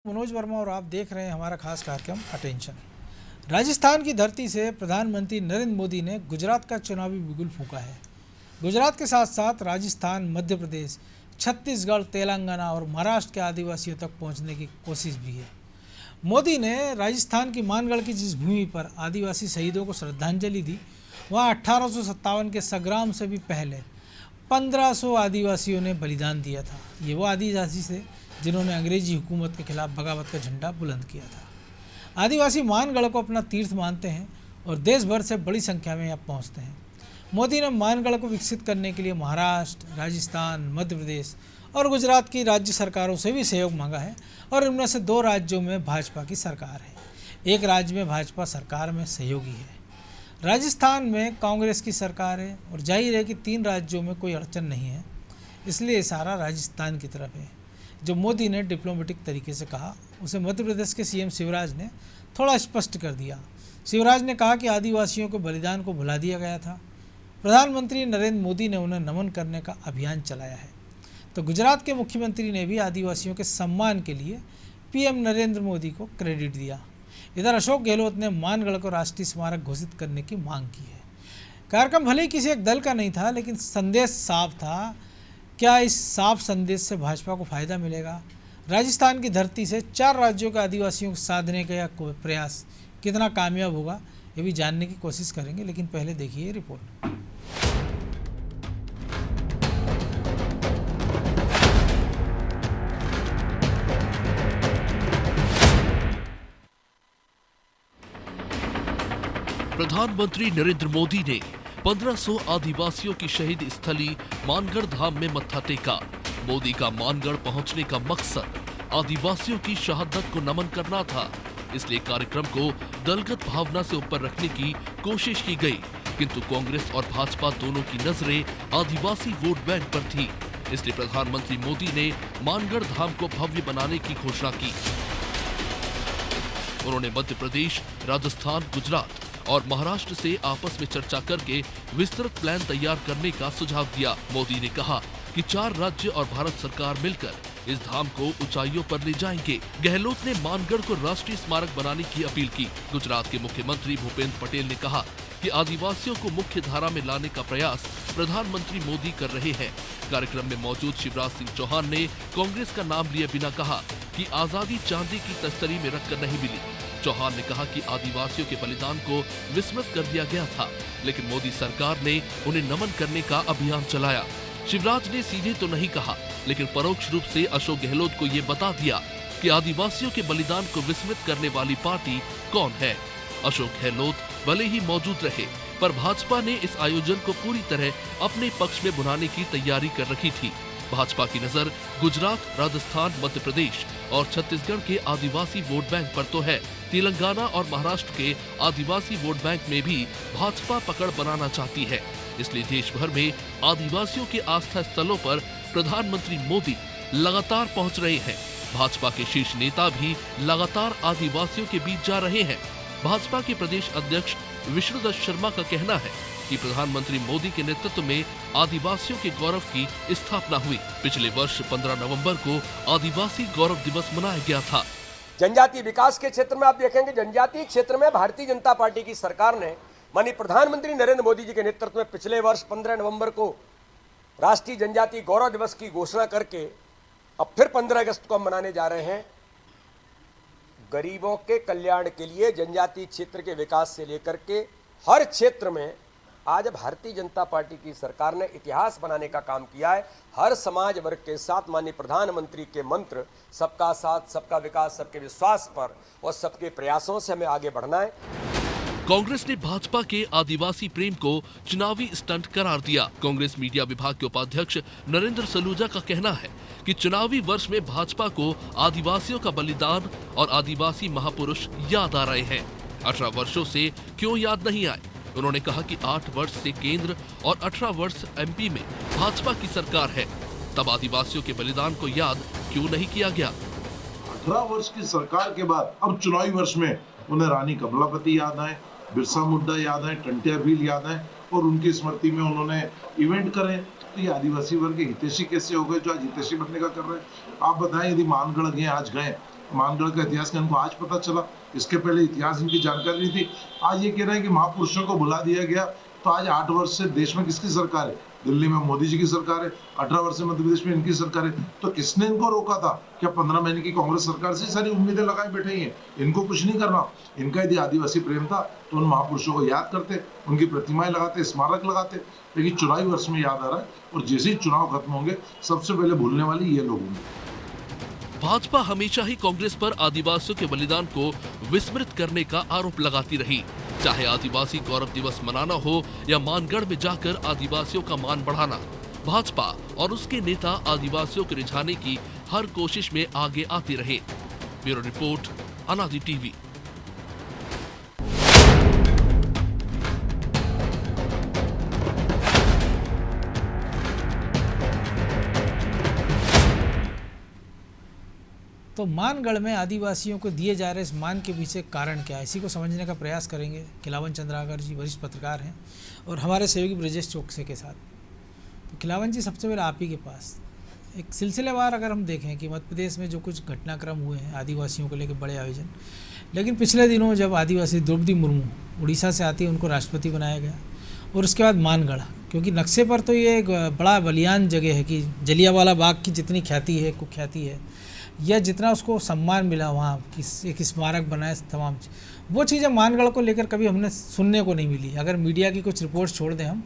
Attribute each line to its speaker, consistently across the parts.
Speaker 1: मनोज वर्मा और आप देख रहे हैं हमारा खास कार्यक्रम अटेंशन। राजस्थान की धरती से प्रधानमंत्री नरेंद्र मोदी ने गुजरात का चुनावी बिगुल फूंका है। गुजरात के साथ साथ राजस्थान, मध्य प्रदेश, छत्तीसगढ़, तेलंगाना और महाराष्ट्र के आदिवासियों तक पहुंचने की कोशिश भी है। मोदी ने राजस्थान की मानगढ़ की जिस भूमि पर आदिवासी शहीदों को श्रद्धांजलि दी, वहाँ 1857 के संग्राम से भी पहले 1500 आदिवासियों ने बलिदान दिया था। ये वो आदिवासी थे जिन्होंने अंग्रेजी हुकूमत के खिलाफ बगावत का झंडा बुलंद किया था। आदिवासी मानगढ़ को अपना तीर्थ मानते हैं और देश भर से बड़ी संख्या में यहाँ पहुँचते हैं। मोदी ने मानगढ़ को विकसित करने के लिए महाराष्ट्र, राजस्थान, मध्य प्रदेश और गुजरात की राज्य सरकारों से भी सहयोग मांगा है और इनमें से 2 राज्यों में भाजपा की सरकार है। एक राज्य में भाजपा सरकार में सहयोगी है। राजस्थान में कांग्रेस की सरकार है और जाहिर है कि 3 राज्यों में कोई अड़चन नहीं है, इसलिए इशारा राजस्थान की तरफ है। जो मोदी ने डिप्लोमेटिक तरीके से कहा, उसे मध्य प्रदेश के सीएम शिवराज ने थोड़ा स्पष्ट कर दिया। शिवराज ने कहा कि आदिवासियों के बलिदान को भुला दिया गया था। प्रधानमंत्री नरेंद्र मोदी ने उन्हें नमन करने का अभियान चलाया है। तो गुजरात के मुख्यमंत्री ने भी आदिवासियों के सम्मान के लिए पीएम नरेंद्र मोदी को क्रेडिट दिया। इधर अशोक गहलोत ने मानगढ़ को राष्ट्रीय स्मारक घोषित करने की मांग की है। कार्यक्रम भले ही किसी एक दल का नहीं था, लेकिन संदेश साफ था। क्या इस साफ संदेश से भाजपा को फायदा मिलेगा? राजस्थान की धरती से 4 राज्यों के आदिवासियों को साधने का प्रयास कितना कामयाब होगा, ये भी जानने की कोशिश करेंगे। लेकिन पहले देखिए रिपोर्ट।
Speaker 2: प्रधानमंत्री नरेंद्र मोदी ने 1500 आदिवासियों की शहीद स्थली मानगढ़ धाम में मत्था टेका। मोदी का मानगढ़ पहुंचने का मकसद आदिवासियों की शहादत को नमन करना था, इसलिए कार्यक्रम को दलगत भावना से ऊपर रखने की कोशिश की गई। किंतु कांग्रेस और भाजपा दोनों की नजरें आदिवासी वोट बैंक पर थी, इसलिए प्रधानमंत्री मोदी ने मानगढ़ धाम को भव्य बनाने की घोषणा की। उन्होंने मध्य प्रदेश, राजस्थान, गुजरात और महाराष्ट्र से आपस में चर्चा करके विस्तृत प्लान तैयार करने का सुझाव दिया। मोदी ने कहा कि 4 राज्य और भारत सरकार मिलकर इस धाम को ऊंचाइयों पर ले जाएंगे। गहलोत ने मानगढ़ को राष्ट्रीय स्मारक बनाने की अपील की। गुजरात के मुख्यमंत्री भूपेंद्र पटेल ने कहा कि आदिवासियों को मुख्य धारा में लाने का प्रयास प्रधानमंत्री मोदी कर रहे हैं। कार्यक्रम में मौजूद शिवराज सिंह चौहान ने कांग्रेस का नाम लिए बिना कहा कि आजादी चांदी की तस्तरी में रखकर नहीं मिली। चौहान ने कहा कि आदिवासियों के बलिदान को विस्मृत कर दिया गया था, लेकिन मोदी सरकार ने उन्हें नमन करने का अभियान चलाया। शिवराज ने सीधे तो नहीं कहा, लेकिन परोक्ष रूप से अशोक गहलोत को ये बता दिया कि आदिवासियों के बलिदान को विस्मृत करने वाली पार्टी कौन है। अशोक गहलोत भले ही मौजूद रहे, पर भाजपा ने इस आयोजन को पूरी तरह अपने पक्ष में बुनाने की तैयारी कर रखी थी। भाजपा की नजर गुजरात, राजस्थान, मध्य प्रदेश और छत्तीसगढ़ के आदिवासी वोट बैंक पर तो है। तेलंगाना और महाराष्ट्र के आदिवासी वोट बैंक में भी भाजपा पकड़ बनाना चाहती है, इसलिए देश भर में आदिवासियों के आस्था स्थलों पर प्रधानमंत्री मोदी लगातार पहुंच रहे हैं। भाजपा के शीर्ष नेता भी लगातार आदिवासियों के बीच जा रहे हैं। भाजपा के प्रदेश अध्यक्ष विष्णुदत्त शर्मा का कहना है कि प्रधानमंत्री मोदी के नेतृत्व में आदिवासियों के गौरव की स्थापना हुई। पिछले वर्ष 15 नवंबर को आदिवासी गौरव दिवस मनाया गया था।
Speaker 3: जनजातीय विकास के क्षेत्र में आप देखेंगे, जनजातीय क्षेत्र में भारतीय जनता पार्टी की सरकार ने माननीय प्रधानमंत्री नरेंद्र मोदी जी के नेतृत्व में पिछले वर्ष 15 नवंबर को राष्ट्रीय जनजातीय गौरव दिवस की घोषणा करके अब फिर 15 अगस्त को हम मनाने जा रहे हैं। गरीबों के कल्याण के लिए जनजातीय क्षेत्र के विकास से लेकर के हर क्षेत्र में आज भारतीय जनता पार्टी की सरकार ने इतिहास बनाने का काम किया है। हर समाज वर्ग के साथ माननीय प्रधानमंत्री के मंत्र सबका साथ, सबका विकास, सबके विश्वास पर और सबके प्रयासों से हमें आगे बढ़ना है।
Speaker 2: कांग्रेस ने भाजपा के आदिवासी प्रेम को चुनावी स्टंट करार दिया। कांग्रेस मीडिया विभाग के उपाध्यक्ष नरेंद्र सलूजा का कहना है कि चुनावी वर्ष में भाजपा को आदिवासियों का बलिदान और आदिवासी महापुरुष याद आ रहे हैं। 18 वर्षों से क्यों याद नहीं आए? उन्होंने कहा कि 8 वर्ष से केंद्र और 18 वर्ष एमपी में भाजपा की सरकार है, तब आदिवासियों के बलिदान को याद क्यों नहीं किया गया?
Speaker 4: 18 वर्ष की सरकार के बाद अब चुनावी वर्ष में उन्हें रानी कमलापति याद आए, बिरसा मुंडा याद आए, टंट्या भील याद आए और उनकी स्मृति में उन्होंने इवेंट करे। तो ये आदिवासी वर्ग के हितैषी कैसे हो गए जो आज हितैषी बनने का कर रहे हैं? आप बताएं, यदि मानगढ़ गए, आज गए मानगढ़ का इतिहास का इनको आज पता चला, इसके पहले इतिहास इनकी जानकारी नहीं थी। आज ये कह रहे हैं कि महापुरुषों को बुला दिया गया। तो आज 8 वर्ष से देश में किसकी सरकार है? दिल्ली में मोदी जी की सरकार है, 18 वर्ष से मध्य प्रदेश में इनकी सरकार है। तो किसने इनको रोका था? क्या 15 महीने की कांग्रेस सरकार से सारी उम्मीदें लगाए बैठे ही हैं? इनको कुछ नहीं करना। इनका यदि आदिवासी प्रेम था तो उन महापुरुषों को याद करते, उनकी प्रतिमाएं लगाते, स्मारक लगाते। लेकिन चुनावी वर्ष में याद आ रहा है, और जैसे ही चुनाव खत्म होंगे सबसे पहले भूलने वाले ये लोग होंगे।
Speaker 2: भाजपा हमेशा ही कांग्रेस पर आदिवासियों के बलिदान को विस्मृत करने का आरोप लगाती रही, चाहे आदिवासी गौरव दिवस मनाना हो या मानगढ़ में जाकर आदिवासियों का मान बढ़ाना। भाजपा और उसके नेता आदिवासियों को रिझाने की हर कोशिश में आगे आते रहे। ब्यूरो रिपोर्ट, अनादि टीवी।
Speaker 1: तो मानगढ़ में आदिवासियों को दिए जा रहे इस मान के पीछे कारण क्या है, इसी को समझने का प्रयास करेंगे। खिलावन चंद्राकर जी वरिष्ठ पत्रकार हैं और हमारे सहयोगी ब्रजेश चौकसे के साथ। तो खिलावन जी, सबसे पहले आप ही के पास एक सिलसिलेवार अगर हम देखें कि मध्य प्रदेश में जो कुछ घटनाक्रम हुए हैं आदिवासियों को लेकर बड़े आयोजन, लेकिन पिछले दिनों जब आदिवासी द्रौपदी मुर्मू उड़ीसा से आती है, उनको राष्ट्रपति बनाया गया, और उसके बाद मानगढ़, क्योंकि नक्शे पर तो ये एक बड़ा बलियान जगह है कि जलियांवाला बाग की जितनी ख्याति है, कुख्याति है, या जितना उसको सम्मान मिला वहाँ कि एक स्मारक बनाए, तमाम वो चीज़ें मानगढ़ को लेकर कभी हमने सुनने को नहीं मिली। अगर मीडिया की कुछ रिपोर्ट छोड़ दें हम,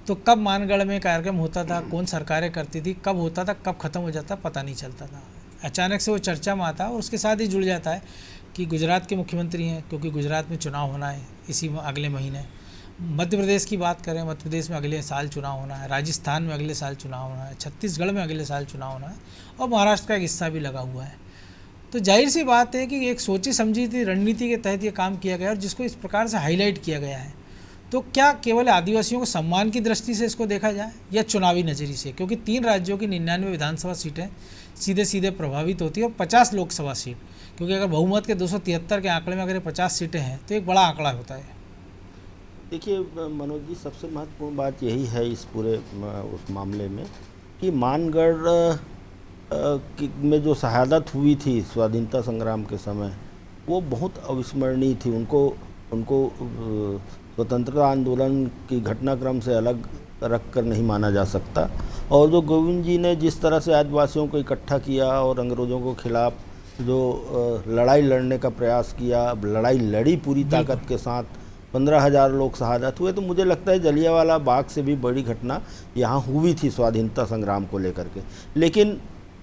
Speaker 1: तो कब मानगढ़ में कार्यक्रम होता था, कौन सरकारें करती थी, कब होता था, कब ख़त्म हो जाता, पता नहीं चलता था। अचानक से वो चर्चा में आता है और उसके साथ ही जुड़ जाता है कि गुजरात के मुख्यमंत्री हैं, क्योंकि गुजरात में चुनाव होना है इसी अगले महीने। मध्य प्रदेश की बात करें, मध्य प्रदेश में अगले साल चुनाव होना है, राजस्थान में अगले साल चुनाव होना है, छत्तीसगढ़ में अगले साल चुनाव होना है, और महाराष्ट्र का एक हिस्सा भी लगा हुआ है। तो जाहिर सी बात है कि एक सोची समझी थी रणनीति के तहत ये काम किया गया और जिसको इस प्रकार से हाईलाइट किया गया है। तो क्या केवल आदिवासियों को सम्मान की दृष्टि से इसको देखा जाए या चुनावी नज़रिए से? क्योंकि 3 राज्यों की 99 विधानसभा सीटें सीधे सीधे प्रभावित होती है और 50 लोकसभा सीट, क्योंकि अगर बहुमत के 273 के आंकड़े में अगर 50 सीटें हैं तो एक बड़ा आंकड़ा होता है।
Speaker 5: देखिए मनोज जी, सबसे महत्वपूर्ण बात यही है इस पूरे उस मामले में कि मानगढ़ में जो शहादत हुई थी स्वाधीनता संग्राम के समय, वो बहुत अविस्मरणीय थी। उनको स्वतंत्रता आंदोलन की घटनाक्रम से अलग रख कर नहीं माना जा सकता। और जो गोविंद जी ने जिस तरह से आदिवासियों को इकट्ठा किया और अंग्रेज़ों के खिलाफ जो लड़ाई लड़ने का प्रयास किया, लड़ाई लड़ी पूरी ताकत के साथ, 15,000 लोग शहादत हुए। तो मुझे लगता है जलियांवाला बाग से भी बड़ी घटना यहाँ हुई थी स्वाधीनता संग्राम को लेकर के।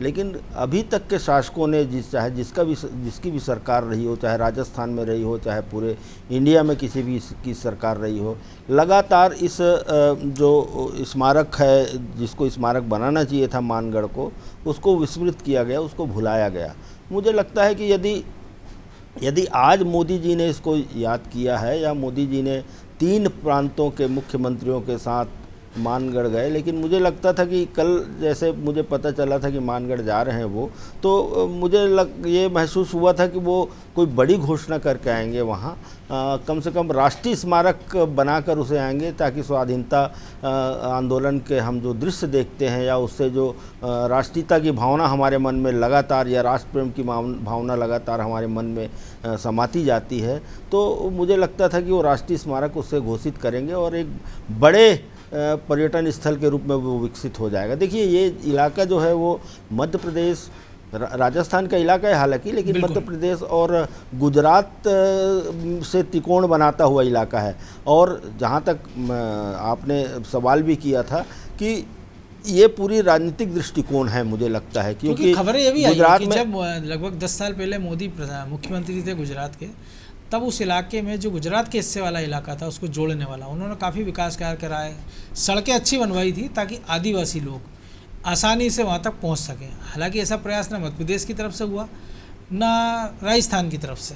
Speaker 5: लेकिन अभी तक के शासकों ने चाहे जिसकी भी सरकार रही हो, चाहे राजस्थान में रही हो, चाहे पूरे इंडिया में किसी भी की सरकार रही हो, लगातार इस जो स्मारक है, जिसको स्मारक बनाना चाहिए था मानगढ़ को, उसको विस्मृत किया गया, उसको भुलाया गया। मुझे लगता है कि यदि आज मोदी जी ने इसको याद किया है, या मोदी जी ने 3 प्रांतों के मुख्यमंत्रियों के साथ मानगढ़ गए, लेकिन मुझे लगता था कि कल जैसे मुझे पता चला था कि मानगढ़ जा रहे हैं वो, तो मुझे ये महसूस हुआ था कि वो कोई बड़ी घोषणा करके आएंगे वहाँ, कम से कम राष्ट्रीय स्मारक बनाकर उसे आएंगे, ताकि स्वाधीनता आंदोलन के हम जो दृश्य देखते हैं, या उससे जो राष्ट्रीयता की भावना हमारे मन में लगातार, या राष्ट्र प्रेम की भावना लगातार हमारे मन में समाती जाती है, तो मुझे लगता था कि वो राष्ट्रीय स्मारक उससे घोषित करेंगे और एक बड़े पर्यटन स्थल के रूप में वो विकसित हो जाएगा। देखिए, ये इलाका जो है वो मध्य प्रदेश, राजस्थान का इलाका है हालांकि, लेकिन मध्य प्रदेश और गुजरात से त्रिकोण बनाता हुआ इलाका है। और जहाँ तक आपने सवाल भी किया था कि ये पूरी राजनीतिक दृष्टिकोण है, मुझे लगता है, क्योंकि
Speaker 1: खबरें ये भी आई कि जब लगभग 10 साल पहले मोदी मुख्यमंत्री थे गुजरात के, तब उस इलाके में जो गुजरात के हिस्से वाला इलाका था उसको जोड़ने वाला उन्होंने काफ़ी विकास कार्य कराए, सड़कें अच्छी बनवाई थी ताकि आदिवासी लोग आसानी से वहाँ तक पहुँच सकें। हालांकि ऐसा प्रयास ना मध्य प्रदेश की तरफ से हुआ, ना राजस्थान की तरफ से।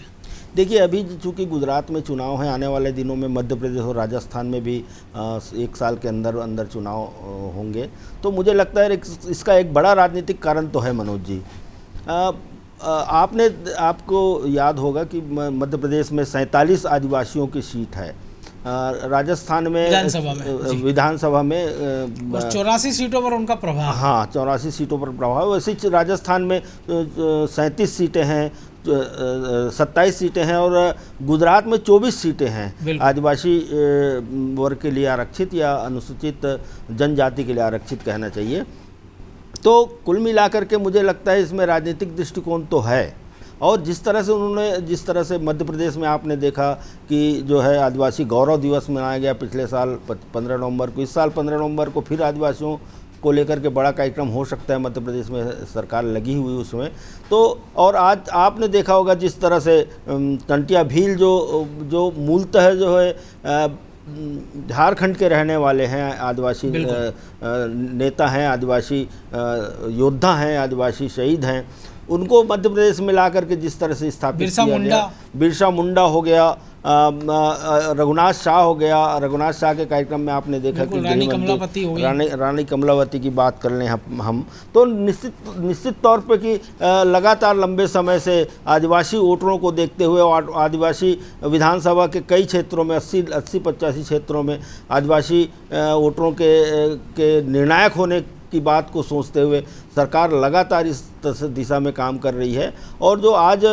Speaker 5: देखिए, अभी चूँकि गुजरात में चुनाव है, आने वाले दिनों में मध्य प्रदेश और राजस्थान में भी 1 साल के अंदर चुनाव होंगे, तो मुझे लगता है इसका एक बड़ा राजनीतिक कारण तो है मनोज जी। आपको याद होगा कि मध्य प्रदेश में 47 आदिवासियों की सीट है, राजस्थान में विधानसभा में
Speaker 1: 84 सीटों पर उनका प्रभाव।
Speaker 5: हाँ, 84 सीटों पर प्रभाव। वैसे ही राजस्थान में 37 सीटें हैं, 27 सीटें हैं और गुजरात में 24 सीटें हैं आदिवासी वर्ग के लिए आरक्षित या अनुसूचित जनजाति के लिए आरक्षित कहना चाहिए। तो कुल मिलाकर के मुझे लगता है इसमें राजनीतिक दृष्टिकोण तो है। और जिस तरह से मध्य प्रदेश में आपने देखा कि जो है आदिवासी गौरव दिवस मनाया गया पिछले साल 15 नवंबर को, इस साल 15 नवंबर को फिर आदिवासियों को लेकर के बड़ा कार्यक्रम हो सकता है, मध्य प्रदेश में सरकार लगी हुई उसमें। तो और आज आपने देखा होगा जिस तरह से टंटिया भील जो मूलतः जो है झारखंड के रहने वाले हैं, आदिवासी नेता हैं, आदिवासी योद्धा हैं, आदिवासी शहीद हैं, उनको मध्य प्रदेश में ला करके जिस तरह से स्थापित किया गया, बिरसा मुंडा हो गया, रघुनाथ शाह हो गया। रघुनाथ शाह के कार्यक्रम में आपने देखा कि रानी कमलावती की बात कर लें हम तो निश्चित तौर पे कि लगातार लंबे समय से आदिवासी वोटरों को देखते हुए और आदिवासी विधानसभा के कई क्षेत्रों में 80-85 क्षेत्रों में आदिवासी वोटरों के निर्णायक होने की बात को सोचते हुए सरकार लगातार इस दिशा में काम कर रही है। और जो आज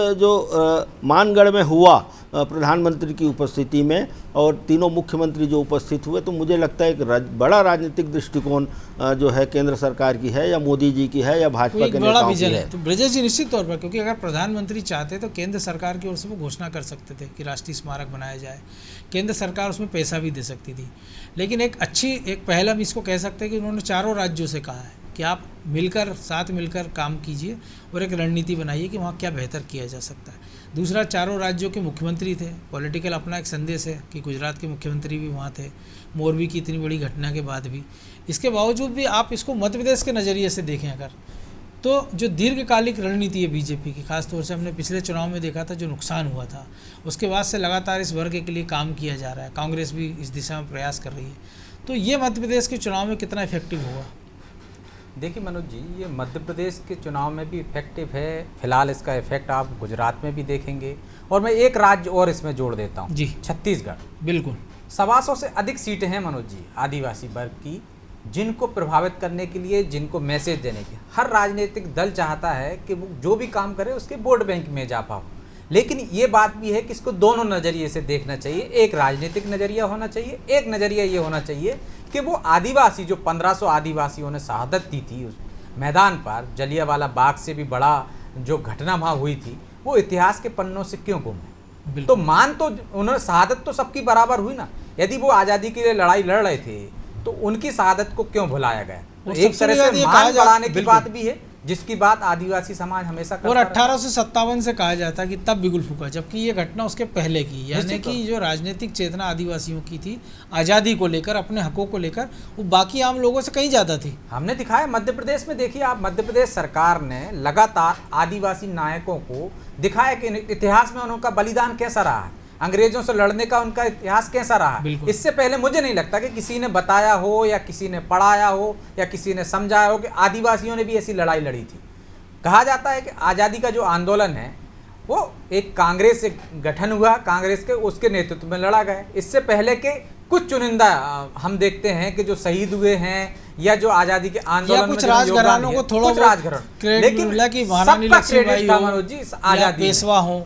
Speaker 5: मानगढ़ में हुआ प्रधानमंत्री की उपस्थिति में और तीनों मुख्यमंत्री जो उपस्थित हुए, तो मुझे लगता है एक बड़ा राजनीतिक दृष्टिकोण जो है केंद्र सरकार की है या मोदी जी की है या भाजपा के नेताओं की है।
Speaker 1: तो ब्रजेश जी निश्चित तौर पर, क्योंकि अगर प्रधानमंत्री चाहते तो केंद्र सरकार की ओर से वो घोषणा कर सकते थे कि राष्ट्रीय स्मारक बनाया जाए, केंद्र सरकार उसमें पैसा भी दे सकती थी। लेकिन एक पहल हम इसको कह सकते हैं कि उन्होंने चारों राज्यों से कहा है कि आप साथ मिलकर काम कीजिए और एक रणनीति बनाइए कि वहाँ क्या बेहतर किया जा सकता है। दूसरा, चारों राज्यों के मुख्यमंत्री थे, पॉलिटिकल अपना एक संदेश है कि गुजरात के मुख्यमंत्री भी वहाँ थे, मोरबी की इतनी बड़ी घटना के बाद भी। इसके बावजूद भी आप इसको मध्य प्रदेश के नज़रिए से देखें अगर, तो जो दीर्घकालिक रणनीति है बीजेपी की, खासतौर से हमने पिछले चुनाव में देखा था जो नुकसान हुआ था, उसके बाद से लगातार इस वर्ग के लिए काम किया जा रहा है। कांग्रेस भी इस दिशा में प्रयास कर रही है। तो ये मध्य प्रदेश के चुनाव में कितना इफेक्टिव होगा?
Speaker 6: देखिए मनोज जी, ये मध्य प्रदेश के चुनाव में भी इफेक्टिव है। फिलहाल इसका इफेक्ट आप गुजरात में भी देखेंगे। और मैं एक राज्य और इसमें जोड़ देता हूँ जी, छत्तीसगढ़।
Speaker 1: बिल्कुल
Speaker 6: 125 से अधिक सीटें हैं मनोज जी आदिवासी वर्ग की, जिनको प्रभावित करने के लिए, जिनको मैसेज देने के हर राजनीतिक दल चाहता है कि वो जो भी काम करे उसके वोट बैंक में जा पाओ। लेकिन ये बात भी है कि इसको दोनों नज़रिए से देखना चाहिए। एक राजनीतिक नज़रिया होना चाहिए, एक नज़रिया ये होना चाहिए कि वो आदिवासी जो 1500 आदिवासियों ने शहादत दी थी उस मैदान पर, जलियांवाला बाग से भी बड़ा जो घटना वहाँ हुई थी, वो इतिहास के पन्नों से क्यों गुम है? तो तो उन्होंने शहादत तो सबकी बराबर हुई ना। यदि वो आज़ादी के लिए लड़ाई लड़ रहे थे तो उनकी शहादत को क्यों भुलाया गया? तो एक तरह से मान बढ़ाने की बात भी है, जिसकी बात आदिवासी समाज हमेशा करता
Speaker 1: और 1857 से कहा जाता है कि तब बिगुल फूका, जबकि ये घटना उसके पहले की, यानी कि जो राजनीतिक चेतना आदिवासियों की थी आज़ादी को लेकर, अपने हकों को लेकर, वो बाकी आम लोगों से कहीं ज़्यादा थी।
Speaker 6: हमने दिखाया मध्य प्रदेश में। देखिए आप, मध्य प्रदेश सरकार ने लगातार आदिवासी नायकों को दिखाया कि इतिहास में उनका बलिदान कैसा रहा है, अंग्रेजों से लड़ने का उनका इतिहास कैसा रहा। इससे पहले मुझे नहीं लगता कि किसी ने बताया हो या किसी ने पढ़ाया हो या किसी ने समझाया हो कि आदिवासियों ने भी ऐसी लड़ाई लड़ी थी। कहा जाता है कि आज़ादी का जो आंदोलन है वो एक कांग्रेस से गठन हुआ, कांग्रेस के उसके नेतृत्व में लड़ा गया। इससे पहले के कुछ चुनिंदा हम देखते हैं कि जो शहीद हुए हैं या जो आज़ादी के आंदोलन में
Speaker 1: राजघरानों को थोड़ा
Speaker 6: लेकिन सबका क्रेडिट था मनोज जी, आज़ादी पेशवा हो,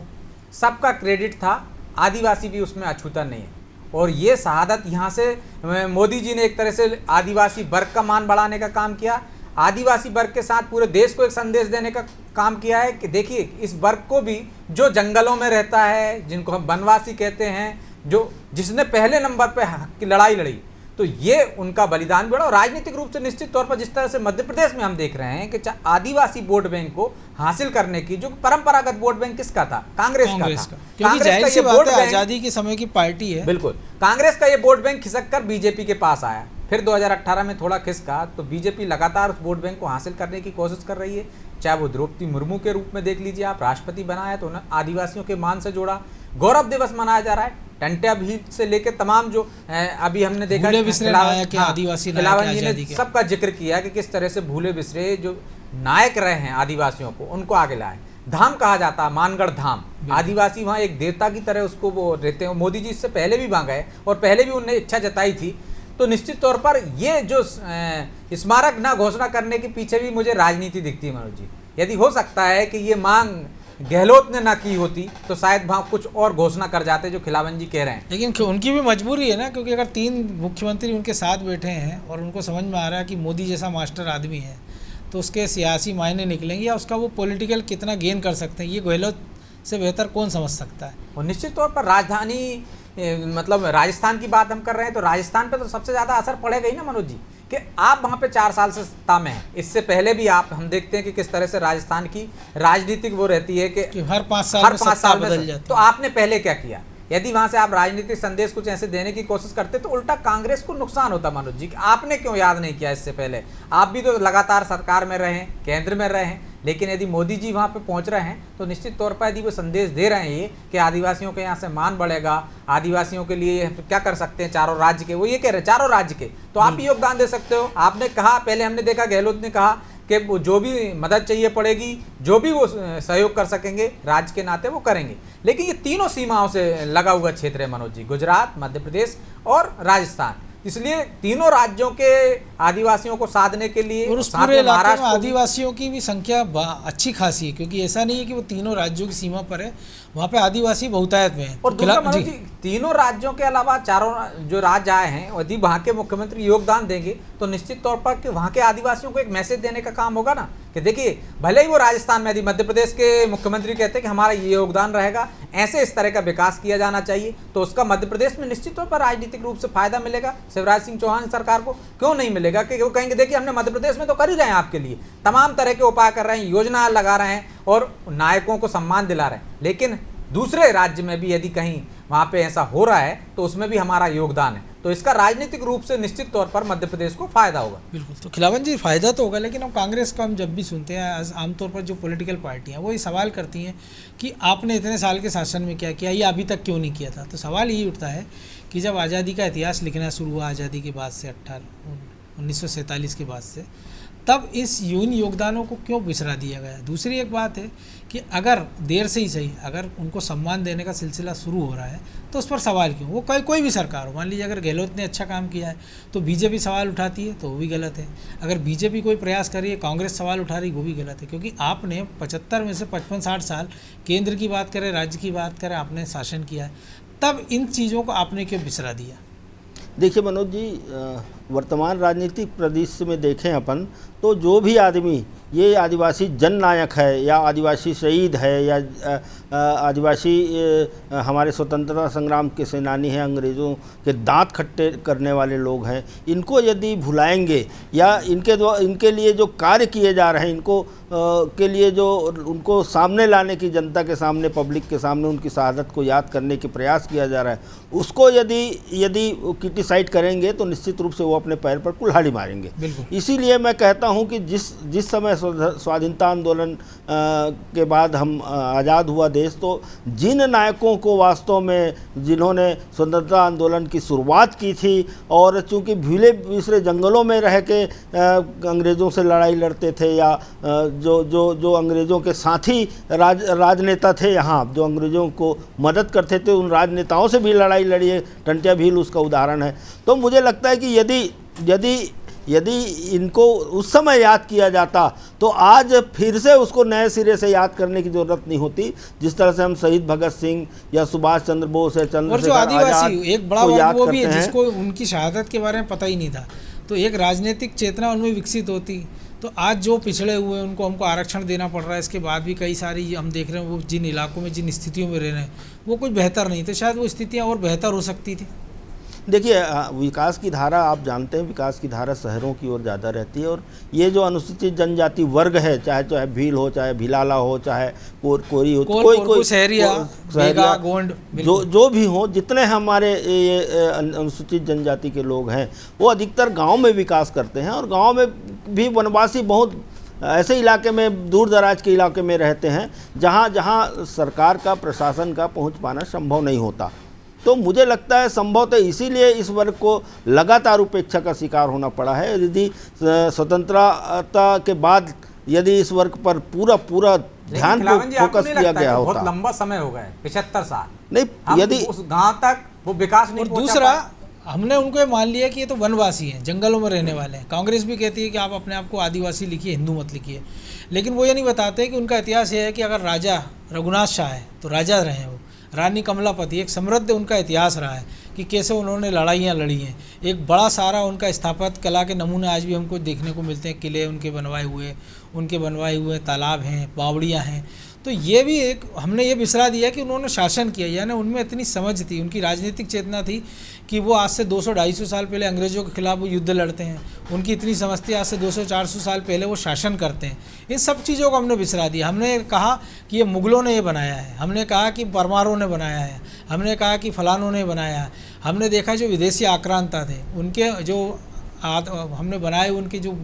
Speaker 6: सबका क्रेडिट था, आदिवासी भी उसमें अछूता नहीं है। और ये शहादत यहाँ से मोदी जी ने एक तरह से आदिवासी वर्ग का मान बढ़ाने का काम किया, आदिवासी वर्ग के साथ पूरे देश को एक संदेश देने का काम किया है कि देखिए इस वर्ग को भी, जो जंगलों में रहता है, जिनको हम वनवासी कहते हैं, जिसने पहले नंबर पे हक की लड़ाई लड़ी, तो ये उनका बलिदान भी। और राजनीतिक रूप से निश्चित तौर पर जिस तरह से मध्य प्रदेश में हम देख रहे हैं कि आदिवासी वोट बैंक को हासिल करने की जो परंपरागत वोट बैंक किसका था? कांग्रेस का था।
Speaker 1: कांग्रेस का वोट बैंक आजादी के समय की पार्टी है।
Speaker 6: बिल्कुल, कांग्रेस का ये वोट बैंक खिसक कर बीजेपी के पास आया, फिर 2018 में थोड़ा खिसका, तो बीजेपी लगातार उस वोट बैंक को हासिल करने की कोशिश कर रही है। चाहे वो द्रौपदी मुर्मू के रूप में देख लीजिए आप, राष्ट्रपति बनाया तो उन्हें आदिवासियों के मान से जोड़ा, गौरव दिवस मनाया जा रहा है, टंटिया भील से लेकर तमाम जो अभी हमने देखा
Speaker 1: आदिवासी
Speaker 6: ने सबका जिक्र किया कि किस तरह से भूले बिसरे जो नायक रहे हैं आदिवासियों को, उनको आगे लाए। धाम कहा जाता है, मानगढ़ धाम। आदिवासी वहाँ एक देवता की तरह उसको वो रहते हैं। मोदी जी इससे पहले भी वहाँ गए और पहले भी उन्होंने इच्छा जताई थी। तो निश्चित तौर पर ये जो स्मारक ना घोषणा करने के पीछे भी मुझे राजनीति दिखती है मनोज जी। यदि हो सकता है कि ये मांग गहलोत ने ना की होती तो शायद वहाँ कुछ और घोषणा कर जाते जो खिलावन जी कह रहे हैं।
Speaker 1: लेकिन उनकी भी मजबूरी है ना, क्योंकि अगर 3 मुख्यमंत्री उनके साथ बैठे हैं और उनको समझ में आ रहा है कि मोदी जैसा मास्टर आदमी है तो उसके सियासी मायने निकलेंगे या उसका वो पॉलिटिकल कितना गेन कर सकते हैं, ये गहलोत से बेहतर कौन समझ सकता है।
Speaker 6: और निश्चित तौर पर राजधानी मतलब राजस्थान की बात हम कर रहे हैं तो राजस्थान पे तो सबसे ज़्यादा असर पड़ेगा ही ना मनोज जी, कि आप वहाँ पे 4 साल से सत्ता में हैं। इससे पहले भी हम देखते हैं कि किस तरह से राजस्थान की राजनीतिक वो रहती है कि
Speaker 1: हर 5 साल में सत्ता बदल जाती है।
Speaker 6: तो आपने पहले क्या किया? यदि वहाँ से आप राजनीतिक संदेश कुछ ऐसे देने की कोशिश करते तो उल्टा कांग्रेस को नुकसान होता मनोज जी। आपने क्यों याद नहीं किया इससे पहले? आप भी तो लगातार सरकार में रहे हैं, केंद्र में रहे हैं, लेकिन यदि मोदी जी वहाँ पे पहुँच रहे हैं तो निश्चित तौर पर यदि वो संदेश दे रहे हैं ये कि आदिवासियों के यहाँ से मान बढ़ेगा, आदिवासियों के लिए क्या कर सकते हैं चारों राज्य के, वो ये कह रहे हैं चारों राज्य के, तो आप भी योगदान दे सकते हो। आपने कहा, पहले हमने देखा गहलोत ने कहा कि वो जो भी मदद चाहिए पड़ेगी, जो भी वो सहयोग कर सकेंगे राज्य के नाते वो करेंगे। लेकिन ये तीनों सीमाओं से लगा हुआ क्षेत्र है मनोज जी, गुजरात, मध्य प्रदेश और राजस्थान। इसलिए तीनों राज्यों के आदिवासियों को साधने के लिए
Speaker 1: और उस पूरे इलाके में आदिवासियों की भी संख्या अच्छी खासी है, क्योंकि ऐसा नहीं है कि वो तीनों राज्यों की सीमा पर है, वहाँ पे आदिवासी बहुतायत में है।
Speaker 6: और दूसरा मनोज जी, तीनों राज्यों के अलावा चारों जो राज्य आए हैं यदि वहाँ के मुख्यमंत्री योगदान देंगे तो निश्चित तौर पर कि वहाँ के आदिवासियों को एक मैसेज देने का काम होगा ना, कि देखिए भले ही वो राजस्थान में यदि मध्य प्रदेश के मुख्यमंत्री कहते हैं कि हमारा ये योगदान रहेगा, ऐसे इस तरह का विकास किया जाना चाहिए, तो उसका मध्य प्रदेश में निश्चित तौर पर राजनीतिक रूप से फायदा मिलेगा। शिवराज सिंह चौहान सरकार को क्यों नहीं मिलेगा? कि वो कहेंगे देखिए हमने मध्य प्रदेश में तो कर ही रहे हैं, आपके लिए तमाम तरह के उपाय कर रहे हैं, योजना लगा रहे हैं और नायकों को सम्मान दिला रहे हैं, लेकिन दूसरे राज्य में भी यदि कहीं वहाँ पे ऐसा हो रहा है तो उसमें भी हमारा योगदान है, तो इसका राजनीतिक रूप से निश्चित तौर पर मध्य प्रदेश को फायदा होगा।
Speaker 1: बिल्कुल, तो खिलावन जी फायदा तो होगा, लेकिन अब कांग्रेस को हम जब भी सुनते हैं आमतौर पर जो पॉलिटिकल पार्टियां वो ये सवाल करती हैं कि आपने इतने साल के शासन में क्या किया, ये अभी तक क्यों नहीं किया था। तो सवाल यही उठता है कि जब आज़ादी का इतिहास लिखना शुरू हुआ आज़ादी के बाद से 1947 के बाद से, तब इस इन योगदानों को क्यों बिसरा दिया गया। दूसरी एक बात है कि अगर देर से ही सही, अगर उनको सम्मान देने का सिलसिला शुरू हो रहा है तो उस पर सवाल क्यों? वो कोई भी सरकार हो, मान लीजिए अगर गहलोत ने अच्छा काम किया है तो बीजेपी सवाल उठाती है तो वो भी गलत है, अगर बीजेपी कोई प्रयास कर रही है, कांग्रेस सवाल उठा रही, वो भी गलत है, क्योंकि आपने 75 में से 55-60 साल केंद्र की बात करें, राज्य की बात करें, आपने शासन किया है, तब इन चीज़ों को आपने क्यों बिसरा दिया?
Speaker 5: देखिए मनोज जी, वर्तमान राजनीतिक परिदृश्य में देखें अपन तो जो भी आदमी ये आदिवासी जननायक है या आदिवासी शहीद है या आदिवासी हमारे स्वतंत्रता संग्राम के सेनानी हैं, अंग्रेज़ों के दांत खट्टे करने वाले लोग हैं, इनको यदि भुलाएंगे या इनके लिए जो कार्य किए जा रहे हैं, इनको के लिए जो उनको सामने लाने की, जनता के सामने, पब्लिक के सामने उनकी शहादत को याद करने की प्रयास किया जा रहा है, उसको यदि क्रिटिसाइड करेंगे तो निश्चित रूप से वो अपने पैर पर कुल्हाड़ी मारेंगे। इसीलिए मैं कहता हूं कि जिस समय स्वाधीनता आंदोलन के बाद हम आज़ाद हुआ देश, तो जिन नायकों को वास्तव में जिन्होंने स्वतंत्रता आंदोलन की शुरुआत की थी और चूंकि भूले बिसरे जंगलों में रह के अंग्रेज़ों से लड़ाई लड़ते थे या जो अंग्रेज़ों के साथी राजनेता थे यहाँ, जो अंग्रेज़ों को मदद करते थे, उन राजनेताओं से भी लड़ाई लड़ी है। टंट्या भील उसका उदाहरण है। तो मुझे लगता है कि यदि इनको उस समय याद किया जाता तो आज फिर से उसको नए सिरे से याद करने की ज़रूरत नहीं होती। जिस तरह से हम शहीद भगत सिंह या सुभाष चंद्र बोस या चंद्रशेखर आजाद
Speaker 1: एक बड़ा वर्ग वो भी है जिसको उनकी शहादत के बारे में पता ही नहीं था, तो एक राजनीतिक चेतना उनमें विकसित होती तो आज जो पिछड़े हुए उनको हमको आरक्षण देना पड़ रहा है। इसके बाद भी कई सारी हम देख रहे हैं वो जिन इलाकों में जिन स्थितियों में रह रहे हैं वो कुछ बेहतर नहीं, तो शायद वो स्थितियाँ और बेहतर हो सकती थी।
Speaker 5: देखिए, विकास की धारा आप जानते हैं, विकास की धारा शहरों की ओर ज़्यादा रहती है और ये जो अनुसूचित जनजाति वर्ग है, चाहे भील हो, चाहे भिलाला हो, चाहे कोरी हो, कोई शहरिया
Speaker 1: गोंड,
Speaker 5: जो भी हो, जितने हमारे ये अनुसूचित जनजाति के लोग हैं वो अधिकतर गाँव में विकास करते हैं और गाँव में भी वनवासी बहुत ऐसे इलाके में, दूर दराज के इलाके में रहते हैं जहाँ सरकार का, प्रशासन का पहुँच पाना संभव नहीं होता। तो मुझे लगता है संभवतः इसीलिए इस वर्ग को लगातार उपेक्षा का शिकार होना पड़ा है। यदि स्वतंत्रता के बाद यदि इस वर्ग पर पूरा
Speaker 6: लेकिन
Speaker 5: ध्यान
Speaker 6: खिलावन जी, आपको
Speaker 5: फोकस
Speaker 6: नहीं
Speaker 5: किया
Speaker 6: लगता है
Speaker 5: गया
Speaker 6: कि बहुत
Speaker 5: होता।
Speaker 6: लंबा समय हो गया है, 75 साल,
Speaker 5: नहीं,
Speaker 6: हम
Speaker 5: यदि
Speaker 6: उस गांव तक वो विकास नहीं
Speaker 1: और
Speaker 6: पहुंचा
Speaker 1: दूसरा
Speaker 6: पाए।
Speaker 1: हमने उनको ये मान लिया कि ये तो वनवासी हैं, जंगलों में रहने वाले हैं। कांग्रेस भी कहती है कि आप अपने आप को आदिवासी लिखिए, हिंदू मत लिखिए, लेकिन वो ये नहीं बताते कि उनका इतिहास ये है कि अगर राजा रघुनाथ शाह है तो राजा रहे हैं वो, रानी कमलापति, एक समृद्ध उनका इतिहास रहा है कि कैसे उन्होंने लड़ाइयाँ लड़ी हैं। एक बड़ा सारा उनका स्थापत्य कला के नमूने आज भी हमको देखने को मिलते हैं, किले उनके बनवाए हुए तालाब हैं, बावड़ियाँ हैं। तो ये भी एक हमने ये बिसरा दिया कि उन्होंने शासन किया, यानी उनमें इतनी समझ थी, उनकी राजनीतिक चेतना थी कि वो आज से 200-250 साल पहले अंग्रेज़ों के खिलाफ वो युद्ध लड़ते हैं। उनकी इतनी समझ थी, आज से 200-400 साल पहले वो शासन करते हैं। इन सब चीज़ों को हमने बिसरा दिया। हमने कहा कि ये मुग़लों ने ये बनाया है, हमने कहा कि परमारों ने बनाया है, हमने कहा कि फलानों ने बनाया है। हमने देखा जो विदेशी आक्रांता थे उनके जो हमने बनाए, उनके जो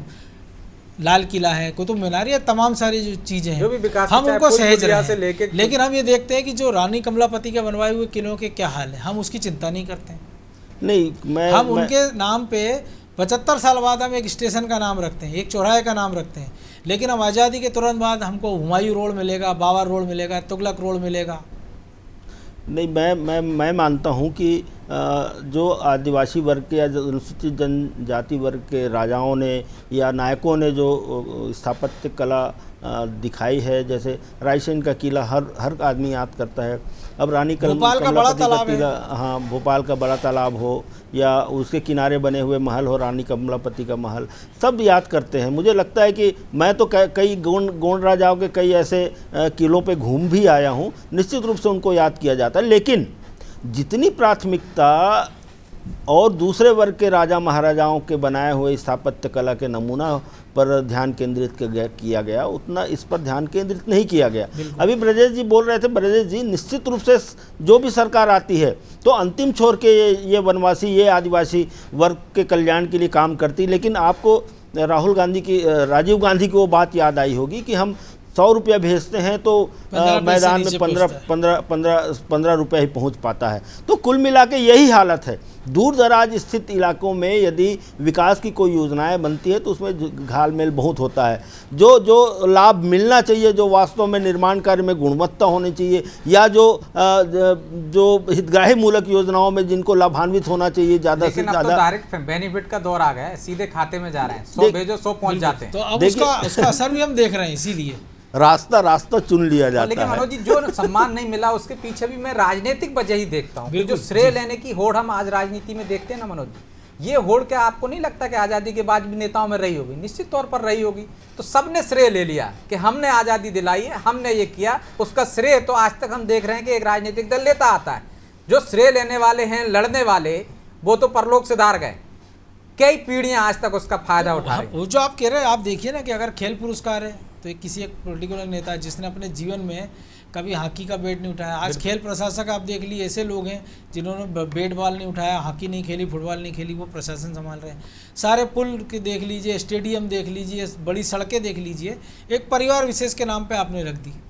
Speaker 1: लाल किला है, कुतुब मीनार, ये तमाम सारी जो चीज़ें
Speaker 6: जो भी
Speaker 1: हैं
Speaker 6: विकास
Speaker 1: हम
Speaker 6: चाहे
Speaker 1: उनको
Speaker 6: पुल
Speaker 1: सहेज
Speaker 6: पुलिया
Speaker 1: रहे
Speaker 6: से
Speaker 1: हैं,
Speaker 6: लेके
Speaker 1: लेकिन हम ये देखते हैं कि जो रानी कमलापति के बनवाए हुए किलों के क्या हाल है, हम उसकी चिंता नहीं करते हैं।
Speaker 5: नहीं,
Speaker 1: हम उनके नाम पे 75 साल बाद हम एक स्टेशन का नाम रखते हैं, एक चौराहे का नाम रखते हैं, लेकिन हम आज़ादी के तुरंत बाद हमको हुमायूं रोड मिलेगा, बाबर रोड मिलेगा, तुगलक रोड मिलेगा।
Speaker 5: नहीं, मैं मानता हूँ कि जो आदिवासी वर्ग के या जो अनुसूचित जनजाति वर्ग के राजाओं ने या नायकों ने जो स्थापत्य कला दिखाई है, जैसे रायसेन का किला हर आदमी याद करता है। अब रानी
Speaker 1: भोपाल का बड़ा तालाब है,
Speaker 5: हाँ, भोपाल का बड़ा तालाब हो या उसके किनारे बने हुए महल हो, रानी कमलापति का महल, सब याद करते हैं। मुझे लगता है कि मैं तो कई गोंड राजाओं के कई ऐसे किलों पे घूम भी आया हूँ, निश्चित रूप से उनको याद किया जाता है। लेकिन जितनी प्राथमिकता और दूसरे वर्ग के राजा महाराजाओं के बनाए हुए स्थापत्य कला के नमूना पर ध्यान केंद्रित किया गया, उतना इस पर ध्यान केंद्रित नहीं किया गया। अभी ब्रजेश जी बोल रहे थे, ब्रजेश जी, निश्चित रूप से जो भी सरकार आती है तो अंतिम छोर के ये वनवासी, ये आदिवासी वर्ग के कल्याण के लिए काम करती। लेकिन आपको राजीव गांधी की वो बात याद आई होगी कि हम 100 रुपया भेजते हैं तो मैदान में 15 रुपये ही पहुंच पाता है। तो कुल मिला के यही हालत है। दूर दराज स्थित इलाकों में यदि विकास की कोई योजनाएं बनती है तो उसमें घालमेल बहुत होता है। जो लाभ मिलना चाहिए, जो वास्तव में निर्माण कार्य में गुणवत्ता होनी चाहिए, या जो हितग्राही मूलक योजनाओं में जिनको लाभान्वित होना चाहिए ज़्यादा से ज़्यादा,
Speaker 6: तो डायरेक्ट बेनिफिट का दौर आ गया है, सीधे खाते में जा रहे हैं, 100 भेजो 100 पहुंच जाते हैं।
Speaker 1: तो अब उसका असर भी हम देख रहे हैं, इसीलिए
Speaker 5: रास्ता चुन लिया जाता है।
Speaker 6: लेकिन मनोज जी, जो सम्मान नहीं मिला उसके पीछे भी मैं राजनीतिक वजह ही देखता हूँ। जो श्रेय लेने की होड़ हम आज राजनीति में देखते हैं ना मनोज जी, ये होड़ क्या आपको नहीं लगता कि आज़ादी के बाद भी नेताओं में रही होगी? निश्चित तौर पर रही होगी। तो सबने श्रेय ले लिया कि हमने आज़ादी दिलाई है, हमने ये किया, उसका श्रेय तो आज तक हम देख रहे हैं कि एक राजनीतिक दल लेता आता है। जो श्रेय लेने वाले हैं, लड़ने वाले, वो तो परलोक सिधार गए, कई पीढ़ियां आज तक उसका फायदा उठा रही।
Speaker 1: वो जो आप कह रहे हैं, आप देखिए ना कि अगर खेल पुरस्कार है तो एक किसी एक पर्टिकुलर नेता जिसने अपने जीवन में कभी हॉकी का बैट नहीं उठाया, आज खेल प्रशासक आप देख लीजिए, ऐसे लोग हैं जिन्होंने बैट बॉल नहीं उठाया, हॉकी नहीं खेली, फुटबॉल नहीं खेली, वो प्रशासन संभाल रहे हैं। सारे पुल के देख लीजिए, स्टेडियम देख लीजिए, बड़ी सड़कें देख लीजिए, एक परिवार विशेष के नाम पे आपने रख दी।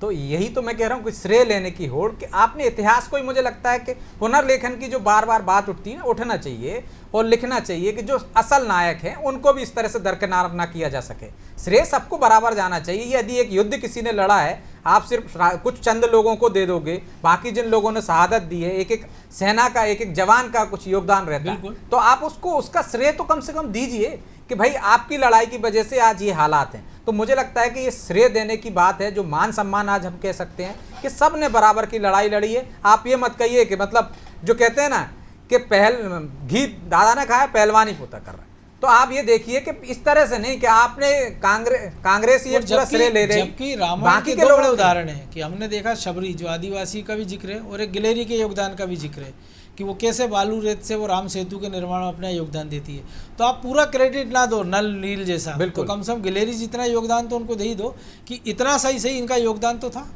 Speaker 6: तो यही तो मैं कह रहा हूँ कि श्रेय लेने की होड़, कि आपने इतिहास को ही, मुझे लगता है कि पुनर्लेखन की जो बार बार बात उठती है ना, उठना चाहिए और लिखना चाहिए कि जो असल नायक हैं उनको भी इस तरह से दरकिनार ना किया जा सके। श्रेय सबको बराबर जाना चाहिए। यदि एक युद्ध किसी ने लड़ा है, आप सिर्फ कुछ चंद लोगों को दे दोगे, बाकी जिन लोगों ने शहादत दी है, एक एक सेना का, एक एक जवान का कुछ योगदान रहता है, तो आप उसको उसका श्रेय तो कम से कम दीजिए कि भाई आपकी लड़ाई की वजह से आज ये हालात हैं। तो मुझे लगता है कि ये श्रेय देने की बात है, जो मान सम्मान आज हम कह सकते हैं कि सब ने बराबर की लड़ाई लड़ी है। आप ये मत कहिए कि मतलब जो कहते हैं ना कि घी दादा ने खाया, पहलवानी पोता कर रहा है। तो आप ये देखिए कि इस तरह से नहीं कि आपने कांग्रेस ये पूरा श्रेय ले रहे,
Speaker 1: जबकि रामायण के दो बड़े उदाहरण है कि हमने देखा शबरी जो आदिवासी का भी जिक्र है और एक गिलेरी के योगदान का भी जिक्र है कि वो कैसे बालू रेत से वो राम सेतु के निर्माण में अपना योगदान देती है। तो आप पूरा क्रेडिट ना दो नल नील जैसा, तो कम से कम गिलेरी जितना योगदान तो उनको दे ही दो कि इतना सही इनका योगदान तो था।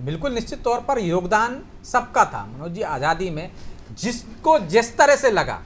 Speaker 6: बिल्कुल, निश्चित तौर पर योगदान सबका था मनोज जी। आज़ादी में जिसको जिस तरह से लगा,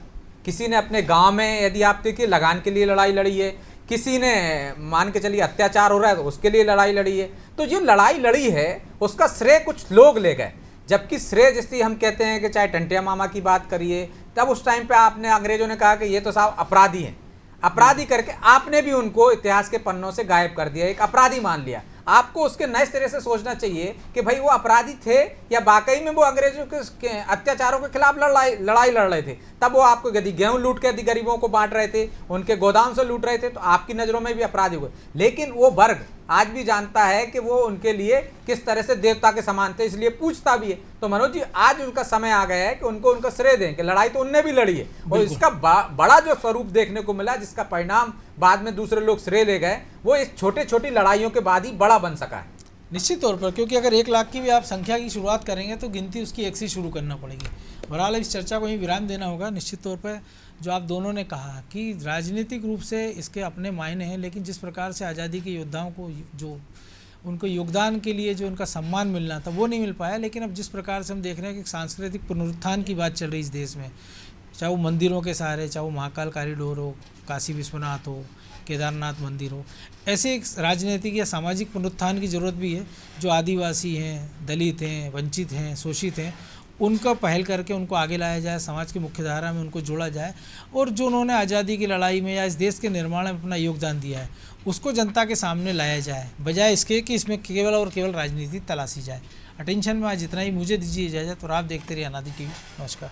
Speaker 6: किसी ने अपने गांव में, यदि आप देखिए, लगान के लिए लड़ाई लड़ी है, किसी ने मान के चलिए अत्याचार हो रहा है तो उसके लिए लड़ाई लड़ी है। तो जो लड़ाई लड़ी है उसका श्रेय कुछ लोग ले गए, जबकि श्रेय जैसे हम कहते हैं कि चाहे टंटिया मामा की बात करिए, तब उस टाइम पे आपने, अंग्रेजों ने कहा कि ये तो साहब अपराधी हैं, अपराधी करके आपने भी उनको इतिहास के पन्नों से गायब कर दिया, एक अपराधी मान लिया। आपको उसके नए सिरे से सोचना चाहिए कि भाई वो अपराधी थे या वाकई में वो अंग्रेजों के अत्याचारों के खिलाफ लड़ाई लड़ रहे थे। तब वो आपको यदि गेहूं लूट के यदि गरीबों को बांट रहे थे, उनके गोदाम से लूट रहे थे, तो आपकी नज़रों में भी अपराधी हुए। लेकिन वो वर्ग आज भी जानता है कि वो उनके लिए किस तरह से देवता के समान थे, इसलिए पूछता भी है। तो मनोज जी, आज उनका समय आ गया है कि उनको उनका श्रेय दें कि लड़ाई तो उनने भी लड़ी है, और इसका बड़ा जो स्वरूप देखने को मिला, जिसका परिणाम बाद में दूसरे लोग श्रेय ले गए, वो इस छोटे छोटी लड़ाइयों के बाद ही बड़ा बन सका है।
Speaker 1: निश्चित तौर पर, क्योंकि अगर 1 लाख की भी आप संख्या की शुरुआत करेंगे तो गिनती उसकी 1 से शुरू करना पड़ेगी। बहरहाल इस चर्चा को ही विराम देना होगा। निश्चित तौर पर जो आप दोनों ने कहा कि राजनीतिक रूप से इसके अपने मायने हैं, लेकिन जिस प्रकार से आज़ादी के योद्धाओं को जो उनको योगदान के लिए जो उनका सम्मान मिलना था वो नहीं मिल पाया। लेकिन अब जिस प्रकार से हम देख रहे हैं कि सांस्कृतिक पुनरुत्थान की बात चल रही है इस देश में, चाहे वो मंदिरों के सहारे, चाहे वो महाकाल कॉरिडोर हो, काशी विश्वनाथ हो, केदारनाथ मंदिर हो, ऐसे एक राजनीतिक या सामाजिक पुनरुत्थान की ज़रूरत भी है। जो आदिवासी हैं, दलित हैं, वंचित हैं, शोषित हैं, उनका पहल करके उनको आगे लाया जाए, समाज की मुख्य धारा में उनको जोड़ा जाए, और जो उन्होंने आज़ादी की लड़ाई में या इस देश के निर्माण में अपना योगदान दिया है उसको जनता के सामने लाया जाए, बजाय इसके कि इसमें केवल और केवल राजनीति तलाशी जाए। अटेंशन में आज इतना ही। मुझे दीजिए इजाज़त, और आप देखते रहिए अनादि टीवी। नमस्कार।